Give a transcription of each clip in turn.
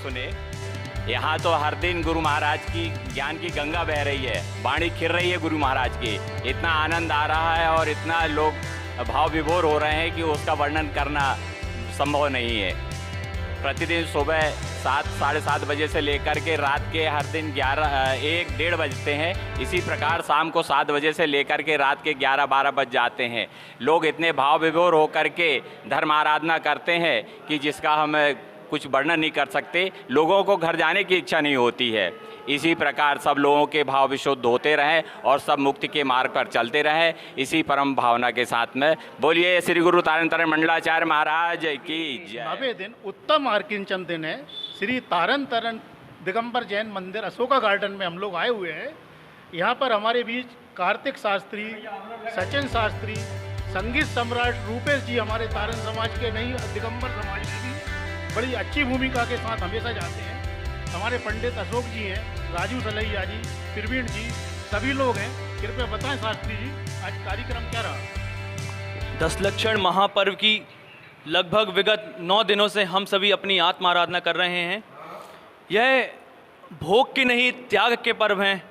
सुने। यहाँ तो हर दिन गुरु महाराज की ज्ञान की गंगा बह रही है, वाणी खिर रही है गुरु महाराज की। इतना आनंद आ रहा है और इतना लोग भाव विभोर हो रहे हैं कि उसका वर्णन करना संभव नहीं है। प्रतिदिन सुबह 7 साढ़े 7 बजे से लेकर के रात के हर दिन 1 डेढ़ बजते हैं। इसी प्रकार शाम को 7 बजे से लेकर के रात के 11-12 बज जाते हैं। लोग इतने भाव विभोर होकर के धर्म आराधना करते हैं कि जिसका हम कुछ वर्णन नहीं कर सकते। लोगों को घर जाने की इच्छा नहीं होती है। इसी प्रकार सब लोगों के भाव विशुद्ध होते रहें और सब मुक्ति के मार्ग पर चलते रहें, इसी परम भावना के साथ में बोलिए श्री गुरु तारण तारण मंडलाचार्य महाराज की जय। 90 दिन उत्तम आर्किंचन दिन है। श्री तारण तारण दिगंबर जैन मंदिर अशोका गार्डन में हम लोग आए हुए हैं। यहाँ पर हमारे बीच कार्तिक शास्त्री, सचिन शास्त्री, संगीत सम्राट रूपेश जी हमारे तारण समाज के नहीं दिगंबर समाज में भी बड़ी अच्छी भूमिका के साथ हमेशा जाते हैं। हमारे पंडित अशोक जी हैं, राजू सलैया जी, प्रवीण जी, सभी लोग हैं। कृपया बताएं शास्त्री जी, आज कार्यक्रम क्या रहा? 10 लक्षण महापर्व की लगभग विगत 9 दिनों से हम सभी अपनी आत्म आराधना कर रहे हैं। यह भोग के नहीं त्याग के पर्व हैं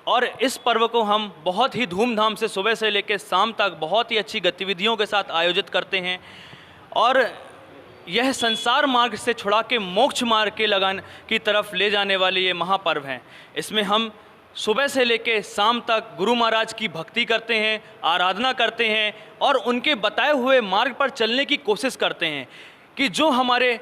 और इस पर्व को हम बहुत ही धूमधाम से सुबह से लेकर शाम तक बहुत ही अच्छी गतिविधियों के साथ आयोजित करते हैं। और यह संसार मार्ग से छुड़ा के मोक्ष मार्ग के लगान की तरफ ले जाने वाले ये महापर्व हैं। इसमें हम सुबह से लेकर शाम तक गुरु महाराज की भक्ति करते हैं, आराधना करते हैं और उनके बताए हुए मार्ग पर चलने की कोशिश करते हैं कि जो हमारे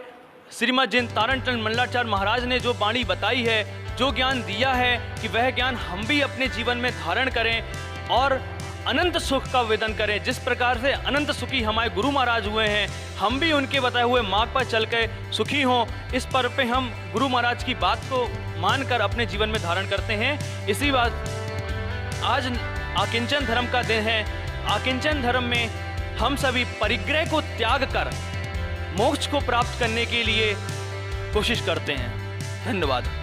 श्रीमद् जिन तारण तारण मंडलाचार्य महाराज ने जो वाणी बताई है, जो ज्ञान दिया है, कि वह ज्ञान हम भी अपने जीवन में धारण करें और अनंत सुख का वेदन करें। जिस प्रकार से अनंत सुखी हमारे गुरु महाराज हुए हैं, हम भी उनके बताए हुए मार्ग पर चल के सुखी हों। इस पर्व पे हम गुरु महाराज की बात को मानकर अपने जीवन में धारण करते हैं। इसी बात आज आकिंचन धर्म का दिन है। आकिंचन धर्म में हम सभी परिग्रह को त्याग कर मोक्ष को प्राप्त करने के लिए कोशिश करते हैं। धन्यवाद।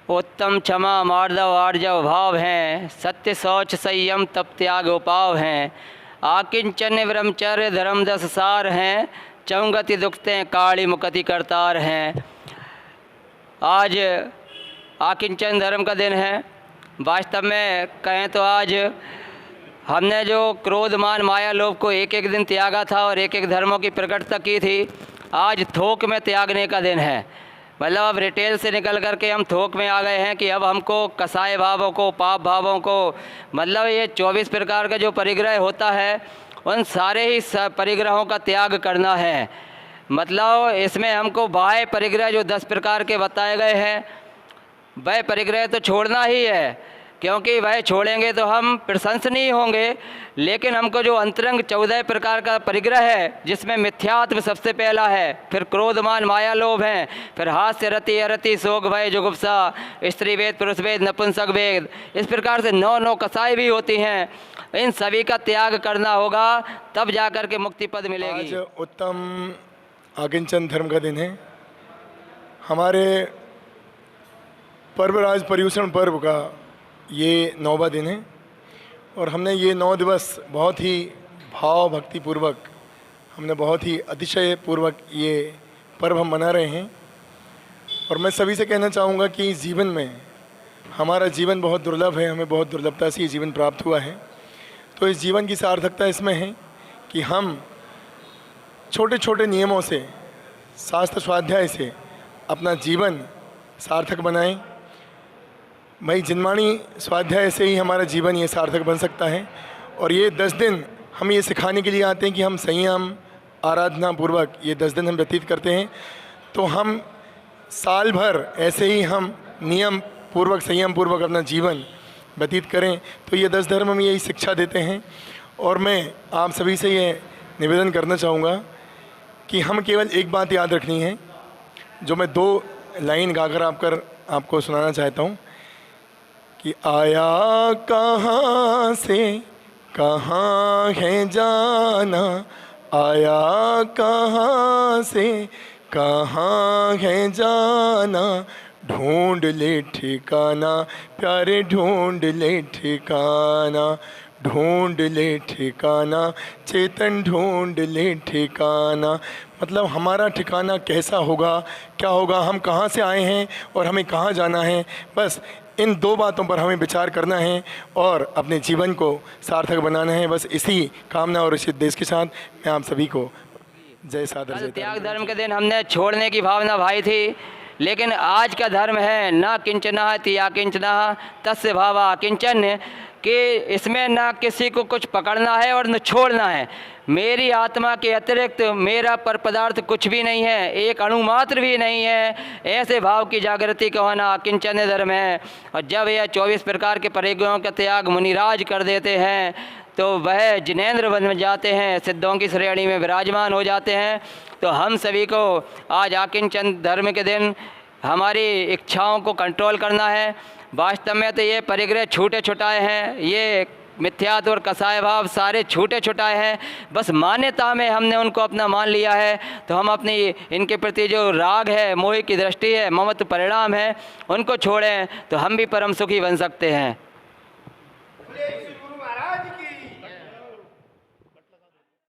उत्तम क्षमा मार्दव आर्जव भाव हैं, सत्य शौच संयम तप त्याग उपाव हैं। आकिंचन ब्रह्मचर्य धर्म 10 सार हैं, चौंगति दुखते काली मुकति करतार हैं। आज आकिंचन धर्म का दिन है। वास्तव में कहें तो आज हमने जो क्रोध मान माया लोभ को एक एक दिन त्यागा था और एक एक धर्मों की प्रकटता की थी, आज थोक में त्यागने का दिन है। मतलब अब रिटेल से निकल कर के हम थोक में आ गए हैं कि अब हमको कसाय भावों को, पाप भावों को, मतलब ये 24 प्रकार का जो परिग्रह होता है उन सारे ही परिग्रहों का त्याग करना है। मतलब इसमें हमको बाह्य परिग्रह जो 10 प्रकार के बताए गए हैं वह परिग्रह तो छोड़ना ही है, क्योंकि वह छोड़ेंगे तो हम प्रशंसनीय होंगे। लेकिन हमको जो अंतरंग 14 प्रकार का परिग्रह है, जिसमें मिथ्यात्व सबसे पहला है, फिर क्रोधमान माया लोभ हैं, फिर हास्य रति अरति शोक भय जुगुप्सा, स्त्री वेद पुरुष वेद नपुंसक वेद, इस प्रकार से 9 कसाई भी होती हैं। इन सभी का त्याग करना होगा, तब जाकर के मुक्ति पद मिलेगी। आज उत्तम आकिंचन धर्म का दिन है। हमारे पर्वराज पर्यूषण पर्व का ये 9वां दिन है और हमने ये 9 दिवस बहुत ही भाव भक्ति पूर्वक, हमने बहुत ही अतिशय पूर्वक ये पर्व हम मना रहे हैं। और मैं सभी से कहना चाहूँगा कि जीवन में हमारा जीवन बहुत दुर्लभ है, हमें बहुत दुर्लभता से ये जीवन प्राप्त हुआ है। तो इस जीवन की सार्थकता इसमें है कि हम छोटे छोटे नियमों से, शास्त्र स्वाध्याय से अपना जीवन सार्थक बनाएं। भाई जिनवाणी स्वाध्याय से ही हमारा जीवन ये सार्थक बन सकता है। और ये 10 दिन हम ये सिखाने के लिए आते हैं कि हम संयम आराधना पूर्वक ये 10 दिन हम व्यतीत करते हैं। तो हम साल भर ऐसे ही हम नियम पूर्वक संयम पूर्वक अपना जीवन व्यतीत करें। तो ये 10 धर्म हम यही शिक्षा देते हैं। और मैं आप सभी से ये निवेदन करना चाहूँगा कि हम केवल एक बात याद रखनी है, जो मैं 2 लाइन गाकर आपको सुनाना चाहता हूँ कि आया कहाँ से कहाँ है जाना, आया कहाँ से कहाँ है जाना, ढूंढ ले ठिकाना प्यारे ढूंढ ले ठिकाना, ढूंढ ले ठिकाना, चेतन ढूंढ ले ठिकाना। मतलब हमारा ठिकाना कैसा होगा, क्या होगा, हम कहाँ से आए हैं और हमें कहाँ जाना है, बस इन दो बातों पर हमें विचार करना है और अपने जीवन को सार्थक बनाना है। बस इसी कामना और इसी देश के साथ मैं आप सभी को जय सादर कल जय त्याग तारण। धर्म के दिन हमने छोड़ने की भावना भाई थी, लेकिन आज का धर्म है ना किंचना तिया किंचना तस्य भावा किंचन, कि इसमें ना किसी को कुछ पकड़ना है और न छोड़ना है। मेरी आत्मा के अतिरिक्त मेरा पर पदार्थ कुछ भी नहीं है, एक अणु मात्र भी नहीं है। ऐसे भाव की जागृति का होना किंचन धर्म है। और जब यह 24 प्रकार के परिग्रहों का त्याग मुनिराज कर देते हैं तो वह जिनेंद्र बन जाते हैं, सिद्धों की श्रेणी में विराजमान हो जाते हैं। तो हम सभी को आज आकिंचन धर्म के दिन हमारी इच्छाओं को कंट्रोल करना है। वास्तव में तो ये परिग्रह छूटे छुटाए हैं, ये मिथ्यात्व और कसाय भाव सारे छूटे छुटाए हैं, बस मान्यता में हमने उनको अपना मान लिया है। तो हम अपनी इनके प्रति जो राग है, मोह की दृष्टि है, ममत्व परिणाम है, उनको छोड़ें तो हम भी परम सुखी बन सकते हैं।